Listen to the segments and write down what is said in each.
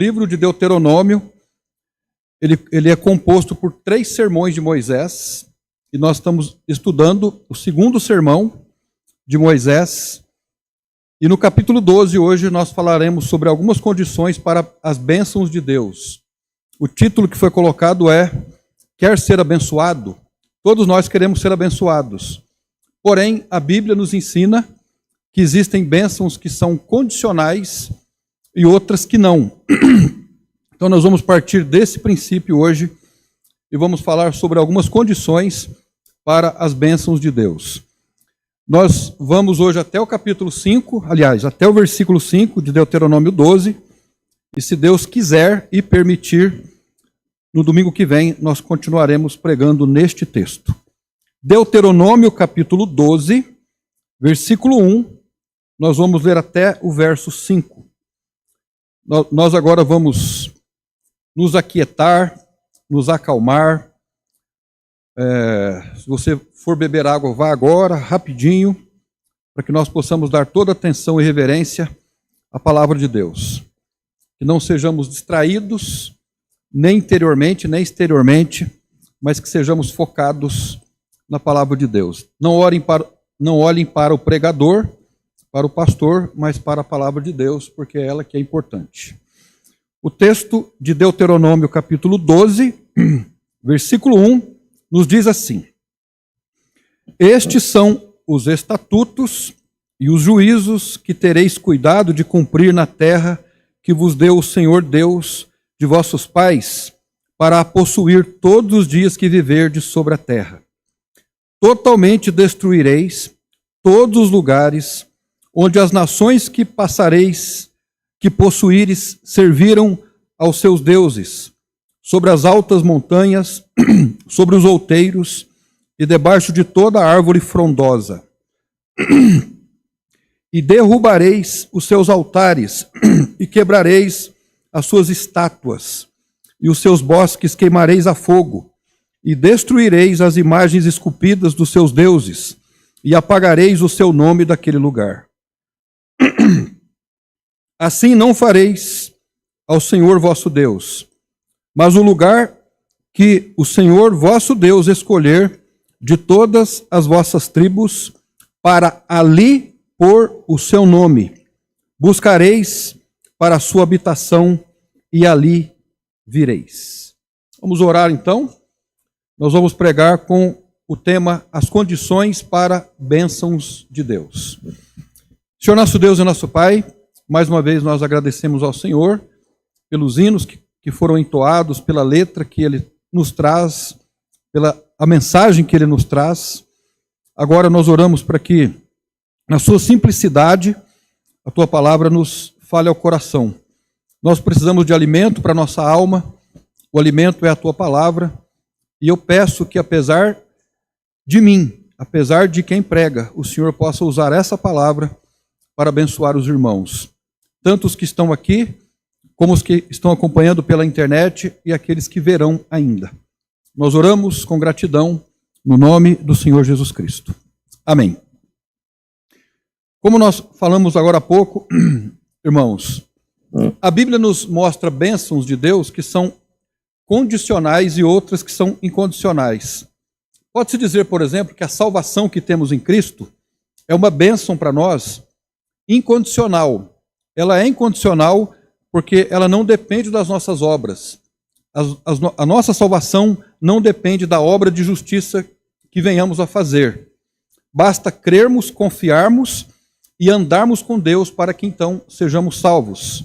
livro de Deuteronômio, ele é composto por 3 sermões de Moisés, e nós estamos estudando o segundo sermão de Moisés, e no capítulo 12 hoje nós falaremos sobre algumas condições para as bênçãos de Deus. O título que foi colocado é: Quer ser abençoado? Todos nós queremos ser abençoados, porém a Bíblia nos ensina que existem bênçãos que são condicionais e outras que não. Então nós vamos partir desse princípio hoje e vamos falar sobre algumas condições para as bênçãos de Deus. Nós vamos hoje até o capítulo 5, aliás, até o versículo 5 de Deuteronômio 12, e se Deus quiser e permitir, no domingo que vem nós continuaremos pregando neste texto. Deuteronômio capítulo 12, versículo 1, nós vamos ler até o verso 5. Nós agora vamos nos aquietar, nos acalmar. Se você for beber água, vá agora, rapidinho, para que nós possamos dar toda atenção e reverência à palavra de Deus. Que não sejamos distraídos, nem interiormente, nem exteriormente, mas que sejamos focados na palavra de Deus. Não olhem para o pregador, para o pastor, mas para a palavra de Deus, porque é ela que é importante. O texto de Deuteronômio capítulo 12, versículo 1, nos diz assim: Estes são os estatutos e os juízos que tereis cuidado de cumprir na terra que vos deu o Senhor Deus de vossos pais, para a possuir todos os dias que viverdes sobre a terra. Totalmente destruireis todos os lugares onde as nações que passareis, que possuíres, serviram aos seus deuses, sobre as altas montanhas, sobre os outeiros e debaixo de toda árvore frondosa. E derrubareis os seus altares e quebrareis as suas estátuas, e os seus bosques queimareis a fogo, e destruireis as imagens esculpidas dos seus deuses, e apagareis o seu nome daquele lugar. Assim não fareis ao Senhor vosso Deus, mas o lugar que o Senhor vosso Deus escolher de todas as vossas tribos, para ali pôr o seu nome, buscareis para a sua habitação, e ali vireis. Vamos orar então. Nós vamos pregar com o tema As condições para bênçãos de Deus. Senhor nosso Deus e nosso Pai, mais uma vez nós agradecemos ao Senhor pelos hinos que foram entoados, pela letra que Ele nos traz, pela a mensagem que Ele nos traz. Agora nós oramos para que, na sua simplicidade, a Tua palavra nos fale ao coração. Nós precisamos de alimento para a nossa alma, o alimento é a Tua palavra, e eu peço que apesar de mim, apesar de quem prega, o Senhor possa usar essa palavra para abençoar os irmãos, tanto os que estão aqui, como os que estão acompanhando pela internet e aqueles que verão ainda. Nós oramos com gratidão no nome do Senhor Jesus Cristo. Amém. Como nós falamos agora há pouco, irmãos, a Bíblia nos mostra bênçãos de Deus que são condicionais e outras que são incondicionais. Pode-se dizer, por exemplo, que a salvação que temos em Cristo é uma bênção para nós incondicional. Ela é incondicional porque ela não depende das nossas obras. A nossa salvação não depende da obra de justiça que venhamos a fazer. Basta crermos, confiarmos e andarmos com Deus para que então sejamos salvos.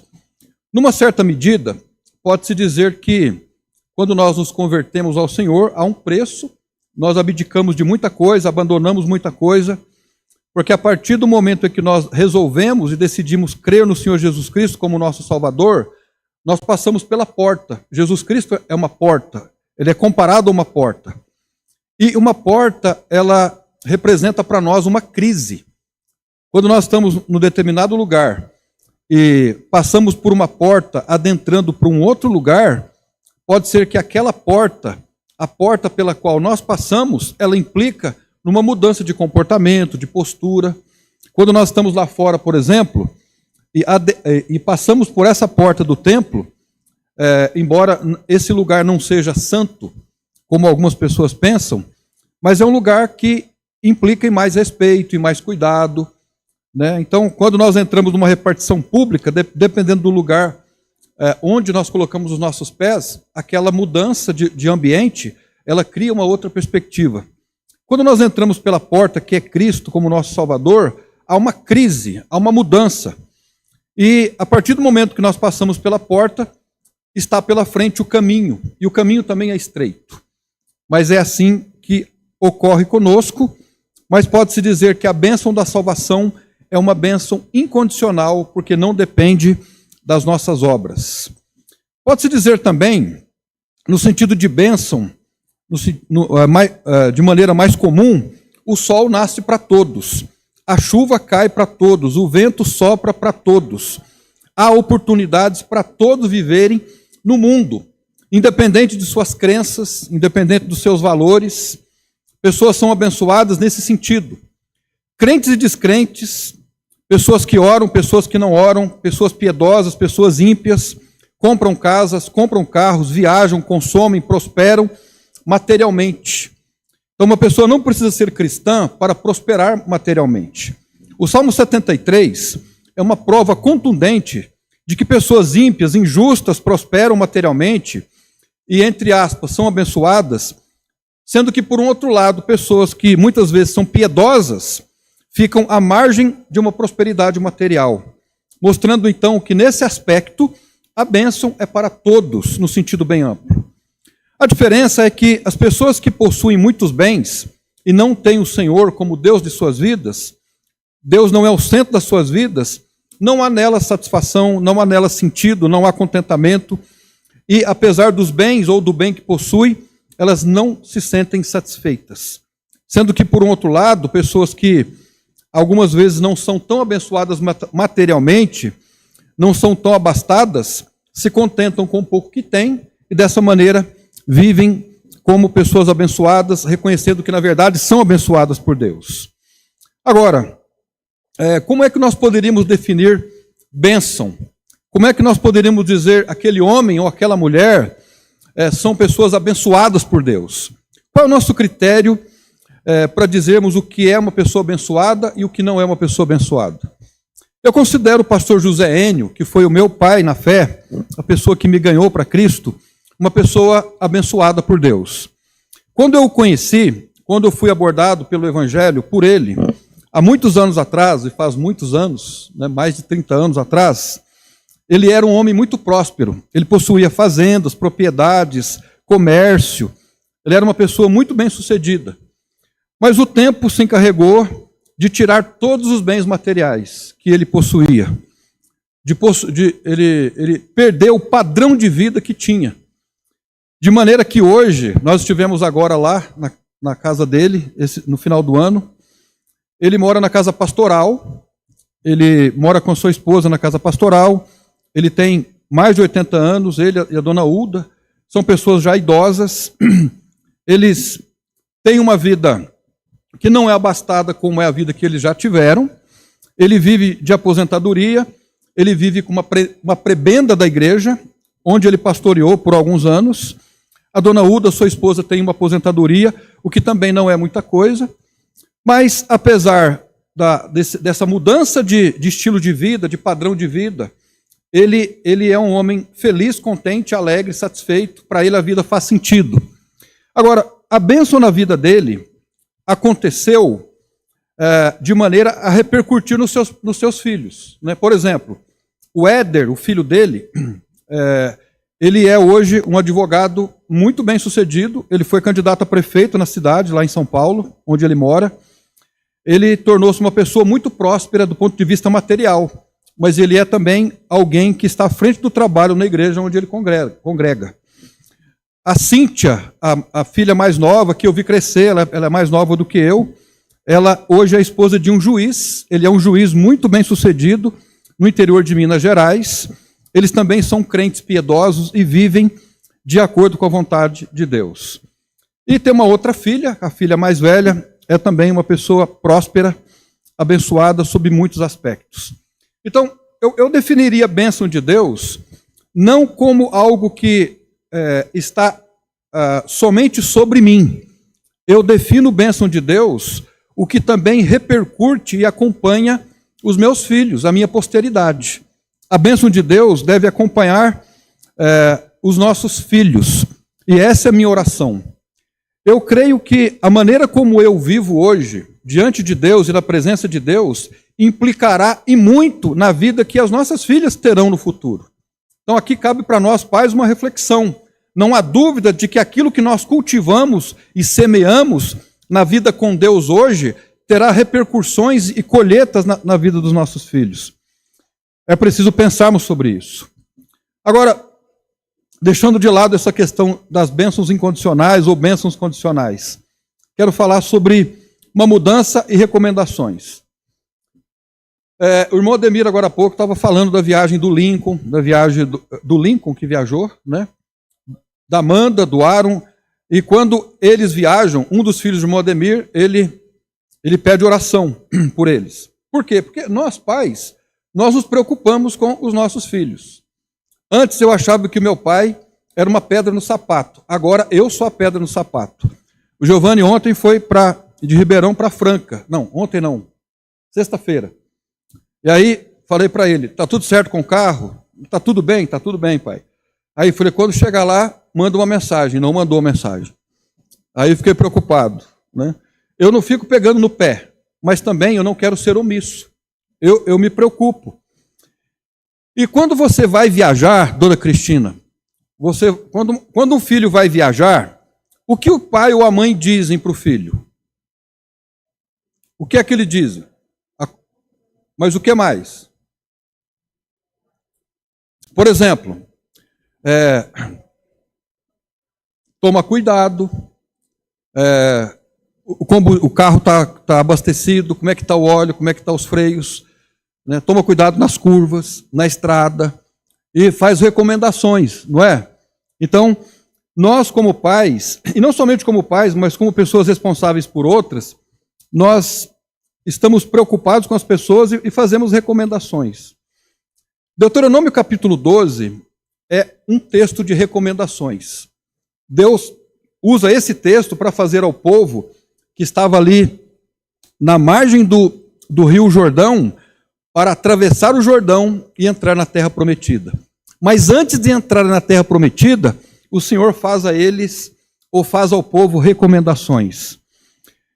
Numa certa medida, pode-se dizer que quando nós nos convertemos ao Senhor, há um preço, nós abdicamos de muita coisa, abandonamos muita coisa, porque a partir do momento em que nós resolvemos e decidimos crer no Senhor Jesus Cristo como nosso Salvador, nós passamos pela porta. Jesus Cristo é uma porta, Ele é comparado a uma porta. E uma porta, ela representa para nós uma crise. Quando nós estamos num determinado lugar e passamos por uma porta adentrando para um outro lugar, pode ser que aquela porta, a porta pela qual nós passamos, ela implica numa mudança de comportamento, de postura. Quando nós estamos lá fora, por exemplo, e passamos por essa porta do templo, embora esse lugar não seja santo, como algumas pessoas pensam, mas é um lugar que implica em mais respeito, em mais cuidado, né? Então, quando nós entramos numa repartição pública, dependendo do lugar onde nós colocamos os nossos pés, aquela mudança de ambiente, ela cria uma outra perspectiva. Quando nós entramos pela porta, que é Cristo como nosso Salvador, há uma crise, há uma mudança. E a partir do momento que nós passamos pela porta, está pela frente o caminho, e o caminho também é estreito. Mas é assim que ocorre conosco, mas pode-se dizer que a bênção da salvação é uma bênção incondicional, porque não depende das nossas obras. Pode-se dizer também, no sentido de bênção, de maneira mais comum, o sol nasce para todos, a chuva cai para todos, o vento sopra para todos. Há oportunidades para todos viverem no mundo, independente de suas crenças, independente dos seus valores. Pessoas são abençoadas nesse sentido. Crentes e descrentes, pessoas que oram, pessoas que não oram, pessoas piedosas, pessoas ímpias, compram casas, compram carros, viajam, consomem, prosperam materialmente. Então, uma pessoa não precisa ser cristã para prosperar materialmente. O Salmo 73 é uma prova contundente de que pessoas ímpias, injustas, prosperam materialmente e, entre aspas, são abençoadas, sendo que, por um outro lado, pessoas que muitas vezes são piedosas ficam à margem de uma prosperidade material, mostrando então que, nesse aspecto, a bênção é para todos, no sentido bem amplo. A diferença é que as pessoas que possuem muitos bens e não têm o Senhor como Deus de suas vidas, Deus não é o centro das suas vidas, não há nela satisfação, não há nela sentido, não há contentamento, e apesar dos bens ou do bem que possui, elas não se sentem satisfeitas. Sendo que, por um outro lado, pessoas que algumas vezes não são tão abençoadas materialmente, não são tão abastadas, se contentam com o pouco que têm, e dessa maneira vivem como pessoas abençoadas, reconhecendo que, na verdade, são abençoadas por Deus. Agora, como é que nós poderíamos definir bênção? Como é que nós poderíamos dizer aquele homem ou aquela mulher são pessoas abençoadas por Deus? Qual é o nosso critério para dizermos o que é uma pessoa abençoada e o que não é uma pessoa abençoada? Eu considero o pastor José Enio, que foi o meu pai na fé, a pessoa que me ganhou para Cristo, uma pessoa abençoada por Deus. Quando eu o conheci, quando eu fui abordado pelo Evangelho por ele, há muitos anos atrás, e faz muitos anos, mais de 30 anos atrás, ele era um homem muito próspero. Ele possuía fazendas, propriedades, comércio. Ele era uma pessoa muito bem-sucedida. Mas o tempo se encarregou de tirar todos os bens materiais que ele possuía. Ele perdeu o padrão de vida que tinha. De maneira que hoje, nós estivemos agora lá na casa dele, no final do ano. Ele mora na casa pastoral, ele mora com sua esposa na casa pastoral, ele tem mais de 80 anos, ele e a dona Uda, são pessoas já idosas, eles têm uma vida que não é abastada como é a vida que eles já tiveram, ele vive de aposentadoria, ele vive com uma prebenda da igreja, onde ele pastoreou por alguns anos. A dona Uda, sua esposa, tem uma aposentadoria, o que também não é muita coisa, mas apesar dessa mudança de estilo de vida, de padrão de vida, ele é um homem feliz, contente, alegre, satisfeito, para ele a vida faz sentido. Agora, a bênção na vida dele aconteceu de maneira a repercutir nos seus filhos. Né? Por exemplo, o Éder, o filho dele, ele é hoje um advogado muito bem sucedido, ele foi candidato a prefeito na cidade, lá em São Paulo, onde ele mora. Ele tornou-se uma pessoa muito próspera do ponto de vista material, mas ele é também alguém que está à frente do trabalho na igreja onde ele congrega. A Cíntia, a filha mais nova, que eu vi crescer, ela é mais nova do que eu, ela hoje é a esposa de um juiz, ele é um juiz muito bem sucedido no interior de Minas Gerais. Eles também são crentes piedosos e vivem de acordo com a vontade de Deus. E tem uma outra filha, a filha mais velha, é também uma pessoa próspera, abençoada sob muitos aspectos. Então, eu definiria a bênção de Deus não como algo que está somente sobre mim. Eu defino bênção de Deus, o que também repercute e acompanha os meus filhos, a minha posteridade. A bênção de Deus deve acompanhar os nossos filhos. E essa é a minha oração. Eu creio que a maneira como eu vivo hoje, diante de Deus e na presença de Deus, implicará e muito na vida que as nossas filhas terão no futuro. Então aqui cabe para nós, pais, uma reflexão. Não há dúvida de que aquilo que nós cultivamos e semeamos na vida com Deus hoje terá repercussões e colheitas na vida dos nossos filhos. É preciso pensarmos sobre isso. Agora, deixando de lado essa questão das bênçãos incondicionais ou bênçãos condicionais, quero falar sobre uma mudança e recomendações. O irmão Ademir, agora há pouco, estava falando da viagem do Lincoln, da viagem do Lincoln que viajou, né? Da Amanda, do Aaron, e quando eles viajam, um dos filhos do irmão Ademir, ele pede oração por eles. Por quê? Porque nós, pais, nós nos preocupamos com os nossos filhos. Antes eu achava que o meu pai era uma pedra no sapato, agora eu sou a pedra no sapato. O Giovanni ontem foi de Ribeirão para Franca. Não, ontem não, sexta-feira. E aí falei para ele, tá tudo certo com o carro? Tá tudo bem, pai. Aí falei, quando chegar lá, manda uma mensagem. Não mandou mensagem. Aí fiquei preocupado, né? Eu não fico pegando no pé, mas também eu não quero ser omisso. Eu me preocupo. E quando você vai viajar, dona Cristina, quando um filho vai viajar, o que o pai ou a mãe dizem para o filho? O que é que ele diz? Mas o que mais? Por exemplo, toma cuidado, o carro está abastecido, como é que está o óleo, como é que estão os freios, né? Toma cuidado nas curvas, na estrada, e faz recomendações, não é? Então, nós como pais, e não somente como pais, mas como pessoas responsáveis por outras, nós estamos preocupados com as pessoas e fazemos recomendações. Deuteronômio capítulo 12 é um texto de recomendações. Deus usa esse texto para fazer ao povo que estava ali na margem do rio Jordão, para atravessar o Jordão e entrar na terra prometida. Mas antes de entrar na terra prometida, o Senhor faz a eles, ou faz ao povo, recomendações.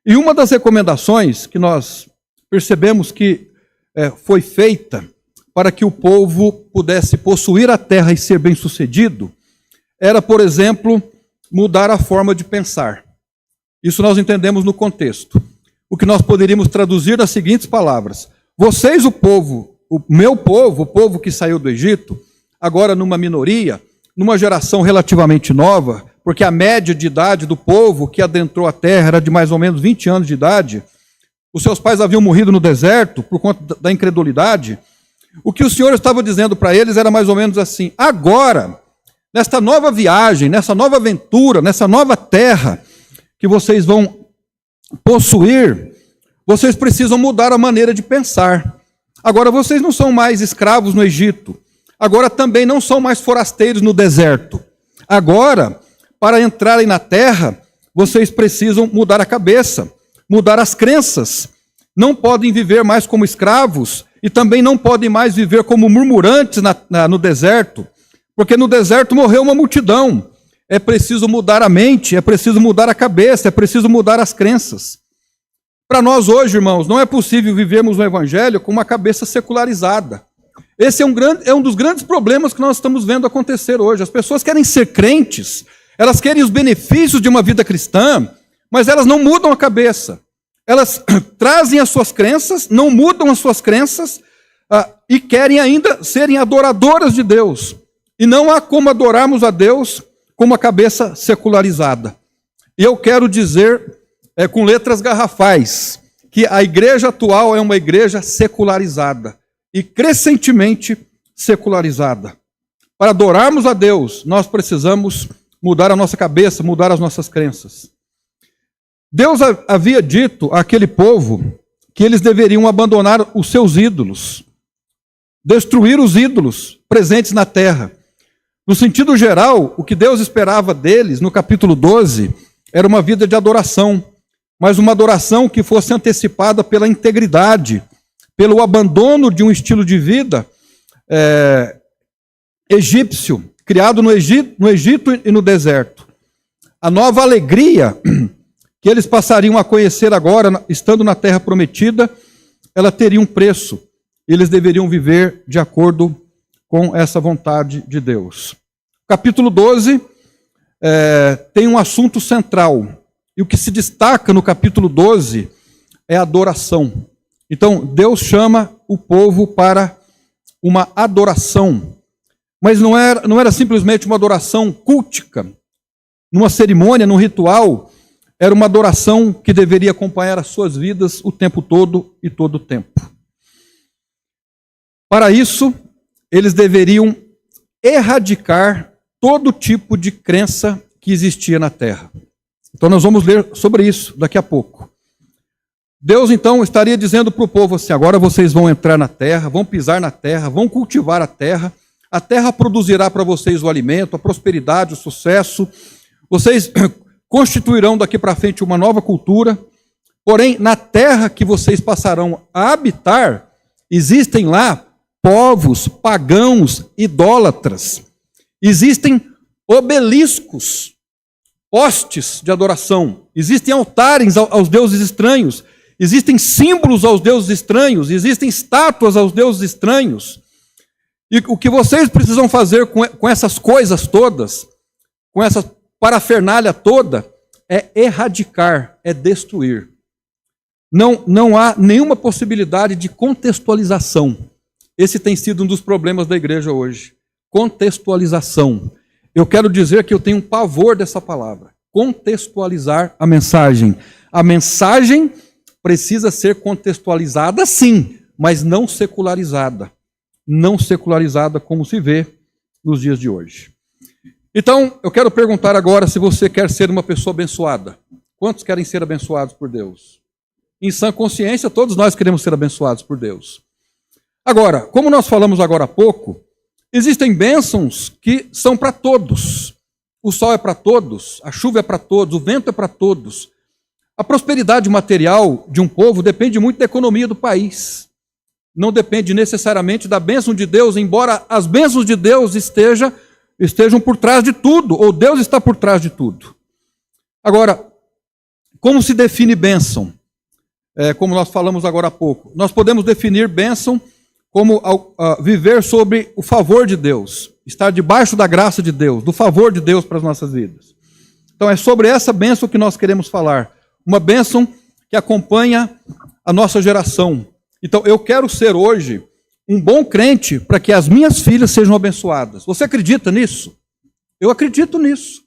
E uma das recomendações que nós percebemos que foi feita para que o povo pudesse possuir a terra e ser bem-sucedido, era, por exemplo, mudar a forma de pensar. Isso nós entendemos no contexto. O que nós poderíamos traduzir nas seguintes palavras: vocês, o povo, o meu povo, o povo que saiu do Egito, agora numa minoria, numa geração relativamente nova, porque a média de idade do povo que adentrou a terra era de mais ou menos 20 anos de idade, os seus pais haviam morrido no deserto por conta da incredulidade. O que o Senhor estava dizendo para eles era mais ou menos assim: agora, nesta nova viagem, nessa nova aventura, nessa nova terra que vocês vão possuir, vocês precisam mudar a maneira de pensar. Agora vocês não são mais escravos no Egito. Agora também não são mais forasteiros no deserto. Agora, para entrarem na terra, vocês precisam mudar a cabeça, mudar as crenças. Não podem viver mais como escravos e também não podem mais viver como murmurantes no deserto, porque no deserto morreu uma multidão. É preciso mudar a mente, é preciso mudar a cabeça, é preciso mudar as crenças. Para nós hoje, irmãos, não é possível vivermos o Evangelho com uma cabeça secularizada. Esse é um dos grandes problemas que nós estamos vendo acontecer hoje. As pessoas querem ser crentes, elas querem os benefícios de uma vida cristã, mas elas não mudam a cabeça. Elas trazem as suas crenças, não mudam as suas crenças e querem ainda serem adoradoras de Deus. E não há como adorarmos a Deus com uma cabeça secularizada. E eu quero dizer com letras garrafais que a igreja atual é uma igreja secularizada e crescentemente secularizada. Para adorarmos a Deus, nós precisamos mudar a nossa cabeça, mudar as nossas crenças. Deus havia dito àquele povo que eles deveriam abandonar os seus ídolos, destruir os ídolos presentes na terra. No sentido geral, o que Deus esperava deles, no capítulo 12, era uma vida de adoração, mas uma adoração que fosse antecipada pela integridade, pelo abandono de um estilo de vida egípcio, criado no Egito e no deserto. A nova alegria que eles passariam a conhecer agora, estando na terra prometida, ela teria um preço. Eles deveriam viver de acordo com essa vontade de Deus. Capítulo 12 tem um assunto central. E o que se destaca no capítulo 12 é a adoração. Então, Deus chama o povo para uma adoração. Mas não era simplesmente uma adoração cultica, numa cerimônia, num ritual. Era uma adoração que deveria acompanhar as suas vidas o tempo todo e todo o tempo. Para isso, eles deveriam erradicar todo tipo de crença que existia na terra. Então nós vamos ler sobre isso daqui a pouco. Deus então estaria dizendo para o povo assim: agora vocês vão entrar na terra, vão pisar na terra, vão cultivar a terra produzirá para vocês o alimento, a prosperidade, o sucesso, vocês constituirão daqui para frente uma nova cultura, porém na terra que vocês passarão a habitar, existem lá povos pagãos, idólatras, existem obeliscos, postes de adoração, existem altares aos deuses estranhos, existem símbolos aos deuses estranhos, existem estátuas aos deuses estranhos. E o que vocês precisam fazer com essas coisas todas, com essa parafernália toda, é erradicar, é destruir. Não há nenhuma possibilidade de contextualização. Esse tem sido um dos problemas da igreja hoje. Contextualização. Eu quero dizer que eu tenho um pavor dessa palavra. Contextualizar a mensagem. A mensagem precisa ser contextualizada, sim, mas não secularizada. Não secularizada como se vê nos dias de hoje. Então, eu quero perguntar agora se você quer ser uma pessoa abençoada. Quantos querem ser abençoados por Deus? Em sã consciência, todos nós queremos ser abençoados por Deus. Agora, como nós falamos agora há pouco, existem bênçãos que são para todos. O sol é para todos, a chuva é para todos, o vento é para todos. A prosperidade material de um povo depende muito da economia do país. Não depende necessariamente da bênção de Deus, embora as bênçãos de Deus estejam por trás de tudo, ou Deus está por trás de tudo. Agora, como se define bênção? Como nós falamos agora há pouco, nós podemos definir bênção como viver sobre o favor de Deus, estar debaixo da graça de Deus, do favor de Deus para as nossas vidas. Então é sobre essa bênção que nós queremos falar, uma bênção que acompanha a nossa geração. Então eu quero ser hoje um bom crente para que as minhas filhas sejam abençoadas. Você acredita nisso? Eu acredito nisso.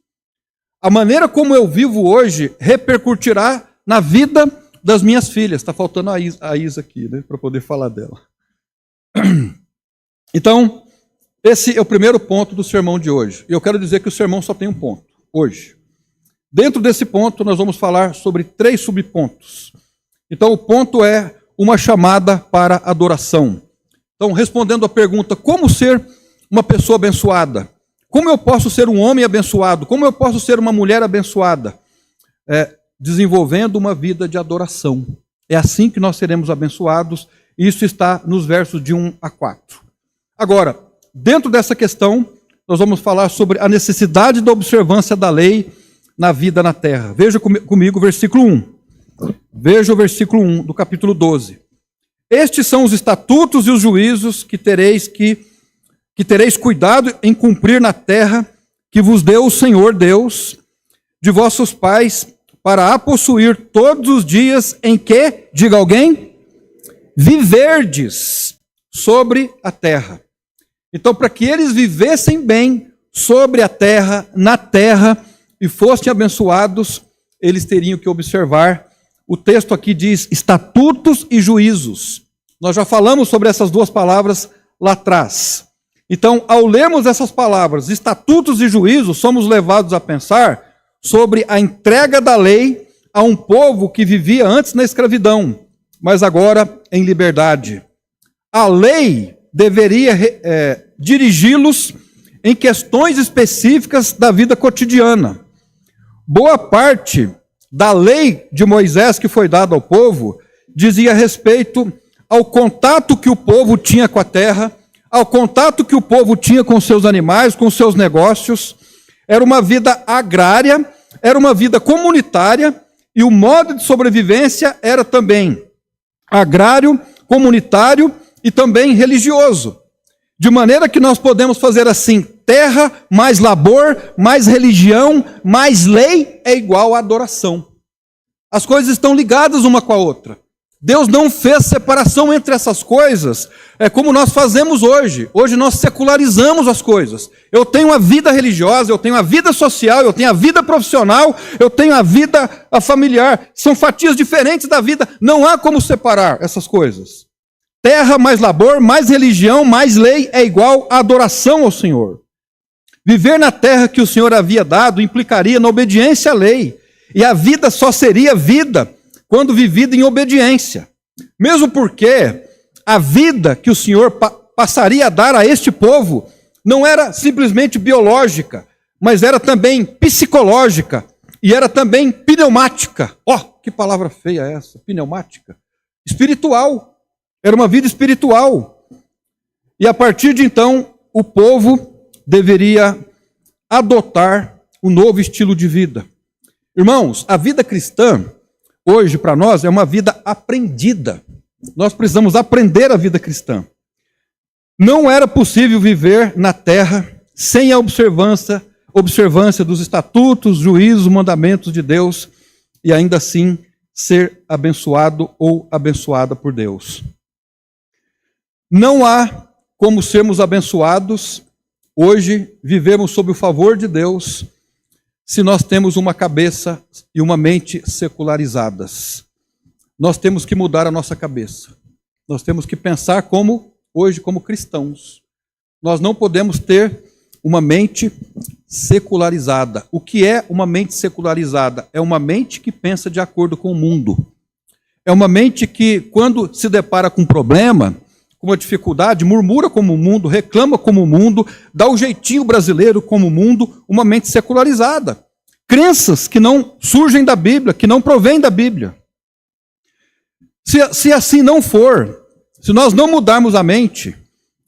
A maneira como eu vivo hoje repercutirá na vida das minhas filhas. Está faltando a Isa aqui, né, para poder falar dela. Então, esse é o primeiro ponto do sermão de hoje. E eu quero dizer que o sermão só tem um ponto, hoje. Dentro desse ponto, nós vamos falar sobre 3 subpontos. Então, o ponto é uma chamada para adoração. Então, respondendo à pergunta, como ser uma pessoa abençoada? Como eu posso ser um homem abençoado? Como eu posso ser uma mulher abençoada? Desenvolvendo uma vida de adoração. É assim que nós seremos abençoados. Isso está nos versos de 1 a 4. Agora, dentro dessa questão, nós vamos falar sobre a necessidade da observância da lei na vida na terra. Veja comigo o versículo 1. Veja o versículo 1 do capítulo 12. Estes são os estatutos e os juízos que tereis cuidado em cumprir na terra que vos deu o Senhor Deus de vossos pais para a possuir todos os dias em que, diga alguém, viverdes sobre a terra. Então, para que eles vivessem bem sobre a terra, na terra, e fossem abençoados, eles teriam que observar. O texto aqui diz estatutos e juízos. Nós já falamos sobre essas 2 palavras lá atrás. Então, ao lermos essas palavras, estatutos e juízos, somos levados a pensar sobre a entrega da lei a um povo que vivia antes na escravidão, mas agora em liberdade. A lei deveria dirigi-los em questões específicas da vida cotidiana. Boa parte da lei de Moisés que foi dada ao povo dizia respeito ao contato que o povo tinha com a terra, ao contato que o povo tinha com seus animais, com seus negócios. Era uma vida agrária, era uma vida comunitária, e o modo de sobrevivência era também agrário, comunitário e também religioso. De maneira que nós podemos fazer assim: terra mais labor, mais religião, mais lei é igual a adoração. As coisas estão ligadas uma com a outra. Deus não fez separação entre essas coisas, como nós fazemos hoje. Hoje nós secularizamos as coisas. Eu tenho a vida religiosa, eu tenho a vida social, eu tenho a vida profissional, eu tenho a vida familiar. São fatias diferentes da vida. Não há como separar essas coisas. Terra mais labor, mais religião, mais lei é igual a adoração ao Senhor. Viver na terra que o Senhor havia dado implicaria na obediência à lei. E a vida só seria vida quando vivida em obediência. Mesmo porque a vida que o Senhor passaria a dar a este povo não era simplesmente biológica, mas era também psicológica e era também pneumática. Ó, que palavra feia é essa, pneumática. Espiritual. Era uma vida espiritual. E a partir de então, o povo deveria adotar um novo estilo de vida. Irmãos, a vida cristã hoje, para nós, é uma vida aprendida. Nós precisamos aprender a vida cristã. Não era possível viver na terra sem a observância dos estatutos, juízos, mandamentos de Deus e ainda assim ser abençoado ou abençoada por Deus. Não há como sermos abençoados hoje, vivemos sob o favor de Deus, se nós temos uma cabeça e uma mente secularizadas. Nós temos que mudar a nossa cabeça. Nós temos que pensar hoje como cristãos. Nós não podemos ter uma mente secularizada. O que é uma mente secularizada? É uma mente que pensa de acordo com o mundo. É uma mente que, quando se depara com um problema, com uma dificuldade, murmura como o mundo, reclama como o mundo, dá o jeitinho brasileiro como o mundo, uma mente secularizada. Crenças que não surgem da Bíblia, que não provêm da Bíblia. Se assim não for, se nós não mudarmos a mente,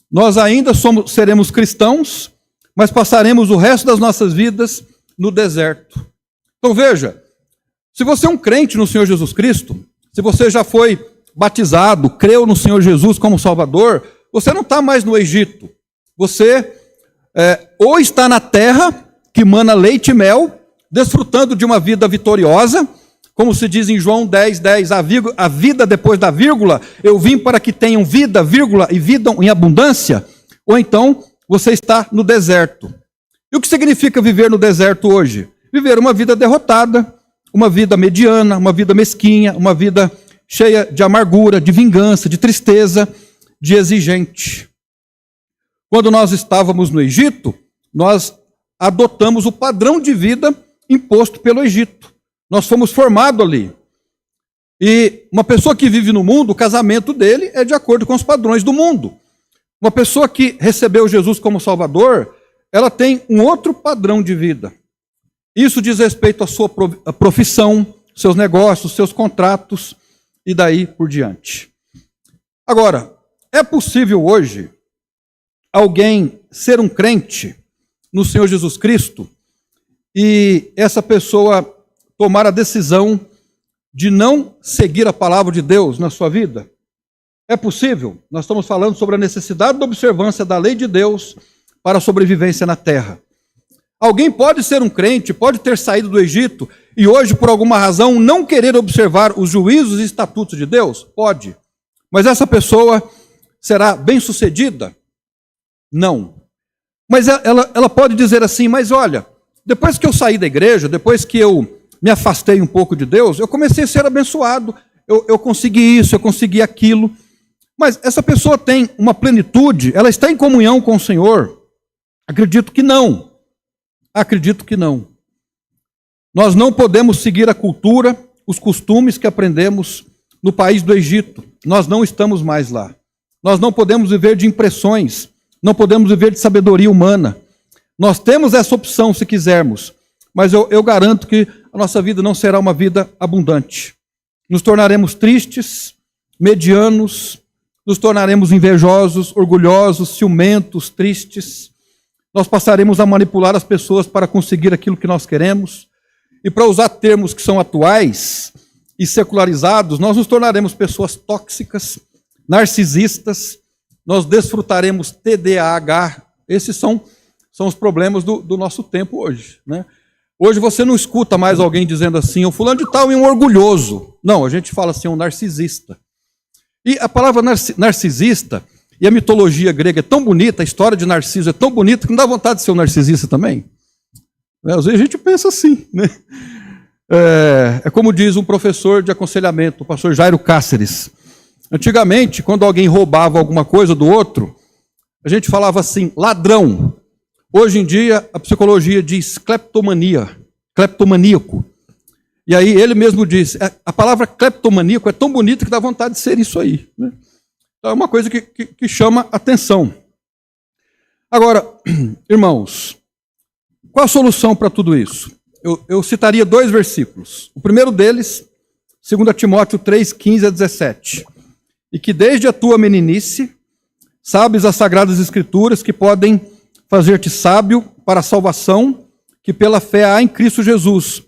nós ainda seremos cristãos, mas passaremos o resto das nossas vidas no deserto. Então veja, se você é um crente no Senhor Jesus Cristo, se você já foi batizado, creu no Senhor Jesus como Salvador, você não está mais no Egito. Você ou está na terra que mana leite e mel, desfrutando de uma vida vitoriosa, como se diz em João 10:10, a vida depois da vírgula, eu vim para que tenham vida, vírgula, e vida em abundância, ou então você está no deserto. E o que significa viver no deserto hoje? Viver uma vida derrotada, uma vida mediana, uma vida mesquinha, uma vida cheia de amargura, de vingança, de tristeza, de exigente. Quando nós estávamos no Egito, nós adotamos o padrão de vida imposto pelo Egito. Nós fomos formados ali. E uma pessoa que vive no mundo, o casamento dele é de acordo com os padrões do mundo. Uma pessoa que recebeu Jesus como Salvador, ela tem um outro padrão de vida. Isso diz respeito à sua profissão, seus negócios, seus contratos, e daí por diante. Agora, é possível hoje alguém ser um crente no Senhor Jesus Cristo e essa pessoa tomar a decisão de não seguir a palavra de Deus na sua vida? É possível. Nós estamos falando sobre a necessidade da observância da lei de Deus para a sobrevivência na terra. Alguém pode ser um crente, pode ter saído do Egito e hoje, por alguma razão, não querer observar os juízos e estatutos de Deus? Pode. Mas essa pessoa será bem-sucedida? Não. Mas ela pode dizer assim, mas olha, depois que eu saí da igreja, depois que eu me afastei um pouco de Deus, eu comecei a ser abençoado, eu consegui isso, eu consegui aquilo. Mas essa pessoa tem uma plenitude, ela está em comunhão com o Senhor? Acredito que não. Acredito que não. Nós não podemos seguir a cultura, os costumes que aprendemos no país do Egito. Nós não estamos mais lá. Nós não podemos viver de impressões, não podemos viver de sabedoria humana. Nós temos essa opção se quisermos, mas eu garanto que a nossa vida não será uma vida abundante. Nos tornaremos tristes, medianos, nos tornaremos invejosos, orgulhosos, ciumentos, tristes. Nós passaremos a manipular as pessoas para conseguir aquilo que nós queremos. E para usar termos que são atuais e secularizados, nós nos tornaremos pessoas tóxicas, narcisistas, nós desfrutaremos TDAH. Esses são os problemas do nosso tempo hoje, né? Hoje você não escuta mais alguém dizendo assim, o fulano de tal é um orgulhoso. Não, a gente fala assim, um narcisista. E a palavra narcisista e a mitologia grega é tão bonita, a história de Narciso é tão bonita que não dá vontade de ser um narcisista também. Às vezes a gente pensa assim, né? É como diz um professor de aconselhamento, o pastor Jairo Cáceres. Antigamente, quando alguém roubava alguma coisa do outro, a gente falava assim, ladrão. Hoje em dia, a psicologia diz cleptomaníaco. E aí ele mesmo diz, a palavra cleptomaníaco é tão bonita que dá vontade de ser isso aí, né? Então é uma coisa que chama atenção. Agora, irmãos, qual a solução para tudo isso? Eu citaria 2 versículos. O primeiro deles, 2 Timóteo 3, 15 a 17. E que desde a tua meninice, sabes as sagradas escrituras que podem fazer-te sábio para a salvação, que pela fé há em Cristo Jesus.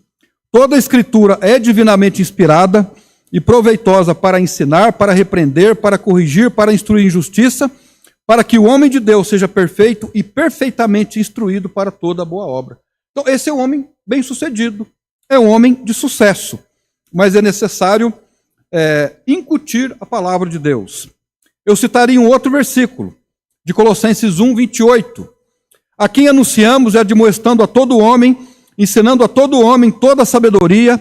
Toda a escritura é divinamente inspirada e proveitosa para ensinar, para repreender, para corrigir, para instruir em justiça, para que o homem de Deus seja perfeito e perfeitamente instruído para toda boa obra. Então, esse é um homem bem-sucedido, é um homem de sucesso, mas é necessário incutir a palavra de Deus. Eu citaria um outro versículo, de Colossenses 1, 28. A quem anunciamos e admoestando a todo homem, ensinando a todo homem toda a sabedoria,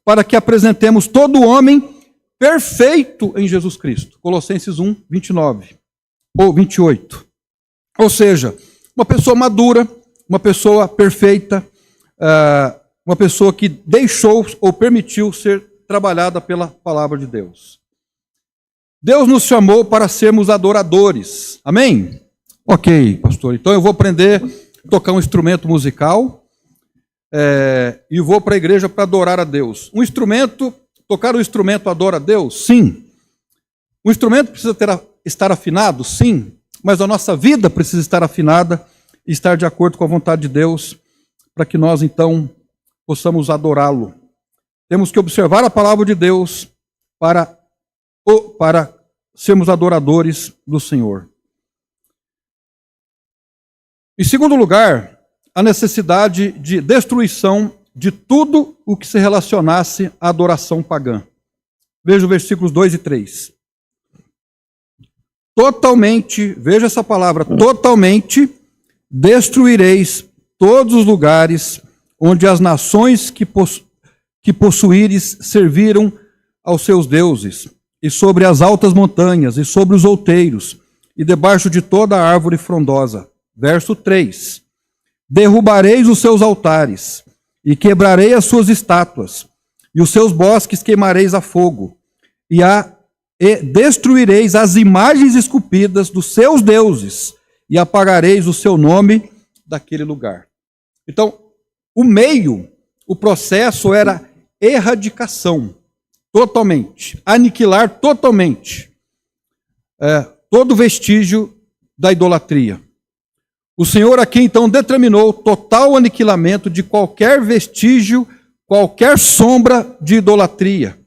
para que apresentemos todo homem perfeito em Jesus Cristo. Colossenses 1, 29 ou 28. Ou seja, uma pessoa madura, uma pessoa perfeita, uma pessoa que deixou ou permitiu ser trabalhada pela palavra de Deus. Deus nos chamou para sermos adoradores. Amém? Ok, pastor. Então eu vou aprender a tocar um instrumento musical e vou para a igreja para adorar a Deus. Tocar um instrumento adora a Deus? Sim. O instrumento precisa estar afinado? Sim. Mas a nossa vida precisa estar afinada e estar de acordo com a vontade de Deus, para que nós então possamos adorá-lo. Temos que observar a palavra de Deus para sermos adoradores do Senhor. Em segundo lugar, a necessidade de destruição de tudo o que se relacionasse à adoração pagã. Veja os versículos 2 e 3. Totalmente, veja essa palavra, totalmente destruireis todos os lugares onde as nações que possuíres serviram aos seus deuses, e sobre as altas montanhas, e sobre os outeiros, e debaixo de toda a árvore frondosa. Verso 3. Derrubareis os seus altares, e quebrarei as suas estátuas, e os seus bosques queimareis a fogo, e destruireis as imagens esculpidas dos seus deuses, e apagareis o seu nome daquele lugar. Então, o processo era erradicação, totalmente, aniquilar totalmente todo vestígio da idolatria. O Senhor aqui então determinou total aniquilamento de qualquer vestígio, qualquer sombra de idolatria,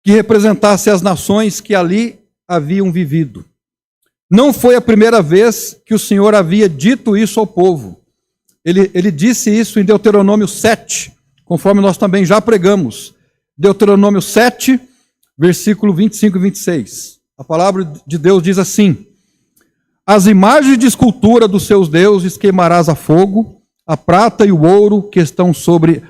que representasse as nações que ali haviam vivido. Não foi a primeira vez que o Senhor havia dito isso ao povo. Ele disse isso em Deuteronômio 7, conforme nós também já pregamos. Deuteronômio 7, versículo 25 e 26. A palavra de Deus diz assim: as imagens de escultura dos seus deuses queimarás a fogo, a prata e o ouro que estão sobre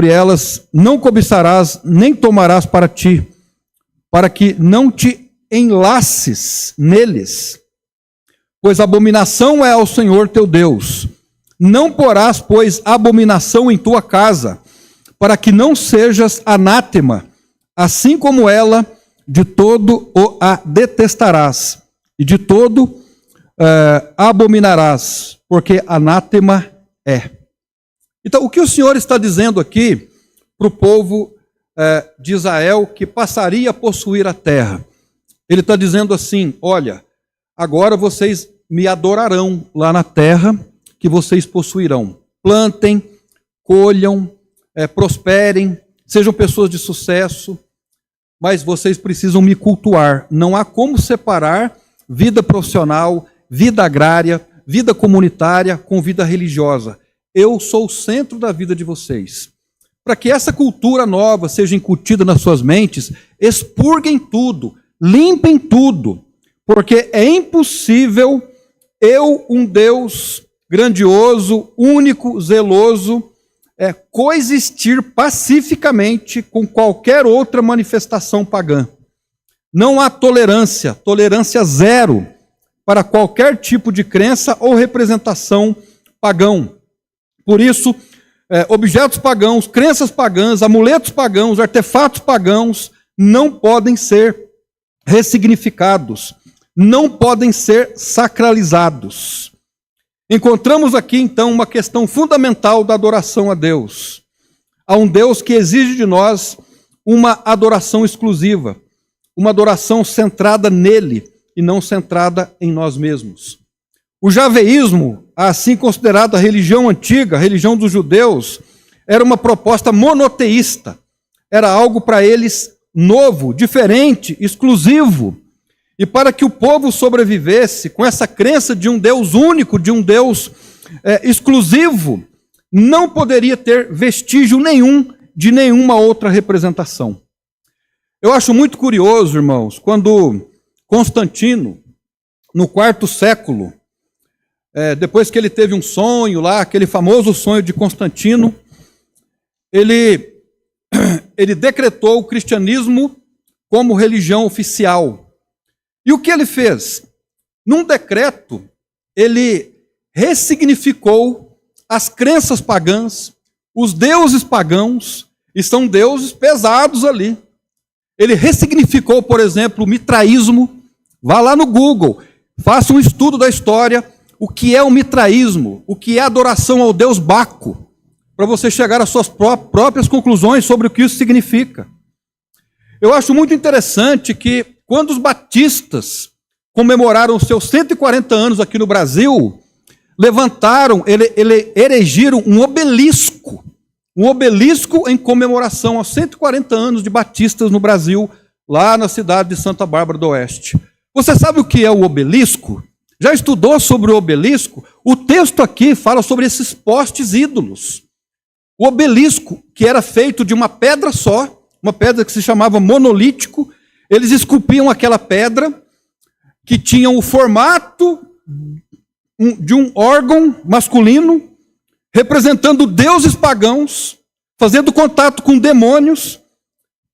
elas não cobiçarás, nem tomarás para ti, para que não te enlaces neles, pois abominação é ao Senhor teu Deus. Não porás, pois, abominação em tua casa, para que não sejas anátema, assim como ela, de todo a detestarás, e de todo abominarás, porque anátema é. Então, o que o Senhor está dizendo aqui para o povo de Israel que passaria a possuir a terra? Ele está dizendo assim: olha, agora vocês me adorarão lá na terra que vocês possuirão. Plantem, colham, prosperem, sejam pessoas de sucesso, mas vocês precisam me cultuar. Não há como separar vida profissional, vida agrária, vida comunitária com vida religiosa. Eu sou o centro da vida de vocês. Para que essa cultura nova seja incutida nas suas mentes, expurguem tudo, limpem tudo, porque é impossível eu, um Deus grandioso, único, zeloso, coexistir pacificamente com qualquer outra manifestação pagã. Não há tolerância, tolerância zero para qualquer tipo de crença ou representação pagão. Por isso, objetos pagãos, crenças pagãs, amuletos pagãos, artefatos pagãos não podem ser ressignificados, não podem ser sacralizados. Encontramos aqui, então, uma questão fundamental da adoração a Deus. Há um Deus que exige de nós uma adoração exclusiva, uma adoração centrada nele e não centrada em nós mesmos. O javeísmo, assim considerada a religião antiga, a religião dos judeus, era uma proposta monoteísta. Era algo para eles novo, diferente, exclusivo. E para que o povo sobrevivesse com essa crença de um Deus único, de um Deus exclusivo, não poderia ter vestígio nenhum de nenhuma outra representação. Eu acho muito curioso, irmãos, quando Constantino, no IV século, depois que ele teve um sonho lá, aquele famoso sonho de Constantino, ele decretou o cristianismo como religião oficial. E o que ele fez? Num decreto, ele ressignificou as crenças pagãs, os deuses pagãos, e são deuses pesados ali. Ele ressignificou, por exemplo, o mitraísmo. Vá lá no Google, faça um estudo da história, o que é o mitraísmo, o que é a adoração ao deus Baco, para você chegar às suas próprias conclusões sobre o que isso significa. Eu acho muito interessante que, quando os batistas comemoraram os seus 140 anos aqui no Brasil, erigiram um obelisco em comemoração aos 140 anos de batistas no Brasil, lá na cidade de Santa Bárbara do Oeste. Você sabe o que é o obelisco? Já estudou sobre o obelisco? O texto aqui fala sobre esses postes ídolos. O obelisco, que era feito de uma pedra só, uma pedra que se chamava monolítico, eles esculpiam aquela pedra que tinha o formato de um órgão masculino, representando deuses pagãos, fazendo contato com demônios,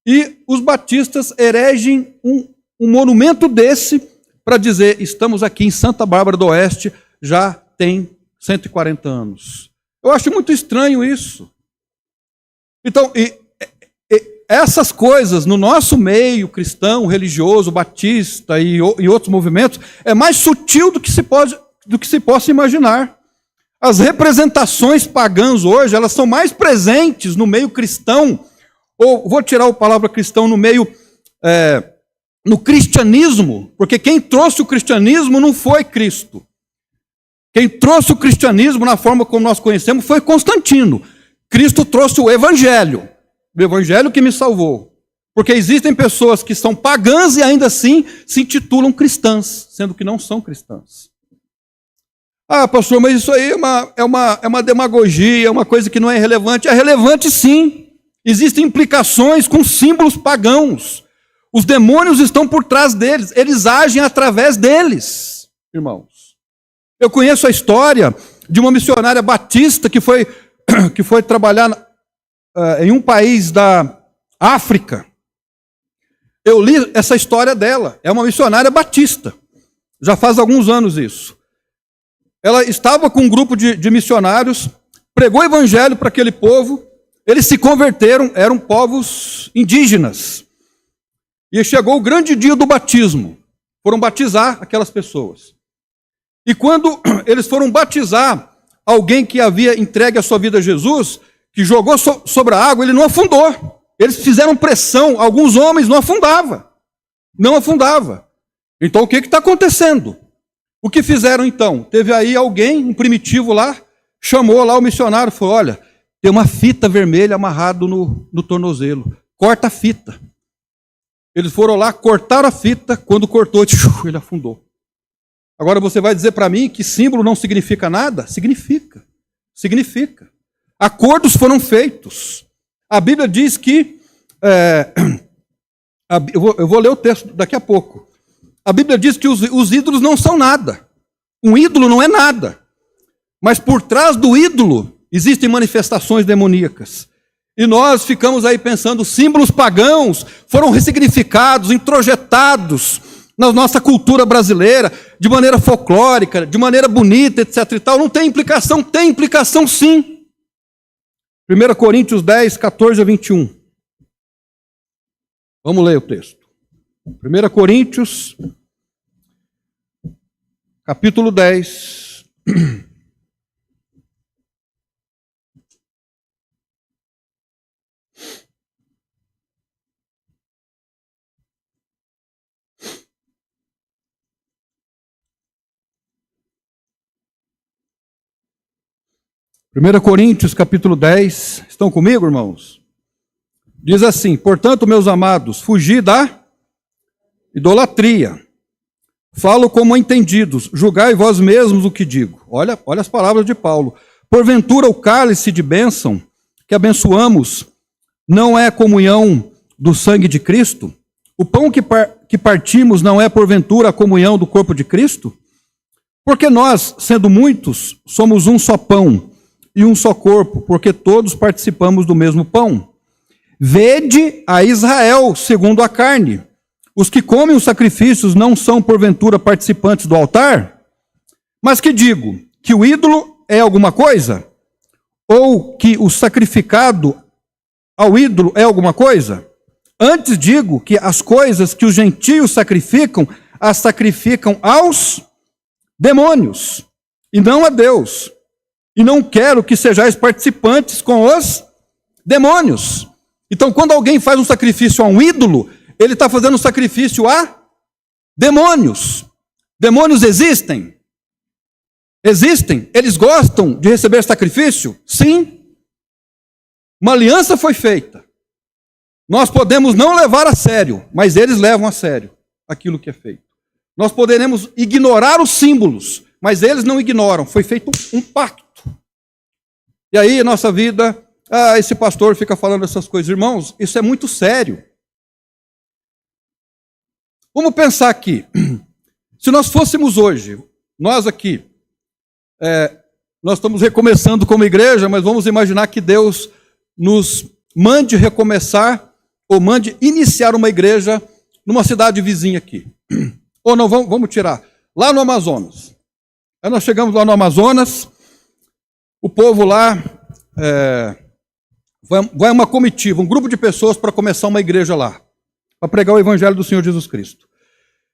e os batistas erigem um monumento desse para dizer: estamos aqui em Santa Bárbara do Oeste, já tem 140 anos. Eu acho muito estranho isso. Então, essas coisas no nosso meio cristão, religioso, batista e outros movimentos, é mais sutil do que se possa imaginar. As representações pagãs hoje, elas são mais presentes no meio cristão, ou vou tirar a palavra cristão no meio, no cristianismo, porque quem trouxe o cristianismo não foi Cristo. Quem trouxe o cristianismo na forma como nós conhecemos foi Constantino. Cristo trouxe o evangelho que me salvou. Porque existem pessoas que são pagãs e ainda assim se intitulam cristãs, sendo que não são cristãs. Ah, pastor, mas isso aí é uma demagogia, é uma coisa que não é relevante. É relevante sim. Existem implicações com símbolos pagãos. Os demônios estão por trás deles, eles agem através deles, irmãos. Eu conheço a história de uma missionária batista que foi trabalhar em um país da África. Eu li essa história dela. É uma missionária batista. Já faz alguns anos isso. Ela estava com um grupo de missionários, pregou o evangelho para aquele povo, eles se converteram, eram povos indígenas. E chegou o grande dia do batismo. Foram batizar aquelas pessoas. E quando eles foram batizar alguém que havia entregue a sua vida a Jesus, que jogou sobre a água, ele não afundou. Eles fizeram pressão, alguns homens não afundava. Não afundava. Então o que está acontecendo? O que fizeram então? Teve aí alguém, um primitivo lá, chamou lá o missionário e falou: olha, tem uma fita vermelha amarrada no tornozelo. Corta a fita. Eles foram lá, cortaram a fita, quando cortou, ele afundou. Agora você vai dizer para mim que símbolo não significa nada? Significa. Significa. Acordos foram feitos. A Bíblia diz que... eu vou ler o texto daqui a pouco. A Bíblia diz que os ídolos não são nada. Um ídolo não é nada. Mas por trás do ídolo existem manifestações demoníacas. E nós ficamos aí pensando, símbolos pagãos foram ressignificados, introjetados na nossa cultura brasileira, de maneira folclórica, de maneira bonita, etc. e tal. Não tem implicação? Tem implicação sim. 1 Coríntios 10, 14 a 21. Vamos ler o texto. 1 Coríntios, capítulo 10. 1 Coríntios, capítulo 10. Estão comigo, irmãos? Diz assim: portanto, meus amados, fugi da idolatria. Falo como entendidos, julgai vós mesmos o que digo. Olha as palavras de Paulo. Porventura o cálice de bênção que abençoamos não é comunhão do sangue de Cristo? O pão que partimos não é porventura a comunhão do corpo de Cristo? Porque nós, sendo muitos, somos um só pão e um só corpo, porque todos participamos do mesmo pão. Vede a Israel segundo a carne. Os que comem os sacrifícios não são, porventura, participantes do altar? Mas que digo? Que o ídolo é alguma coisa? Ou que o sacrificado ao ídolo é alguma coisa? Antes digo que as coisas que os gentios sacrificam, as sacrificam aos demônios, e não a Deus. E não quero que sejais participantes com os demônios. Então, quando alguém faz um sacrifício a um ídolo, ele está fazendo um sacrifício a demônios. Demônios existem? Existem? Eles gostam de receber sacrifício? Sim. Uma aliança foi feita. Nós podemos não levar a sério, mas eles levam a sério aquilo que é feito. Nós poderemos ignorar os símbolos, mas eles não ignoram. Foi feito um pacto. E aí, nossa vida, esse pastor fica falando essas coisas. Irmãos, isso é muito sério. Vamos pensar aqui. Se nós fôssemos hoje, nós aqui, nós estamos recomeçando como igreja, mas vamos imaginar que Deus nos mande recomeçar, ou mande iniciar uma igreja numa cidade vizinha aqui. Ou não, vamos tirar. Lá no Amazonas. Aí nós chegamos lá no Amazonas, o povo lá vai uma comitiva, um grupo de pessoas para começar uma igreja lá, para pregar o evangelho do Senhor Jesus Cristo.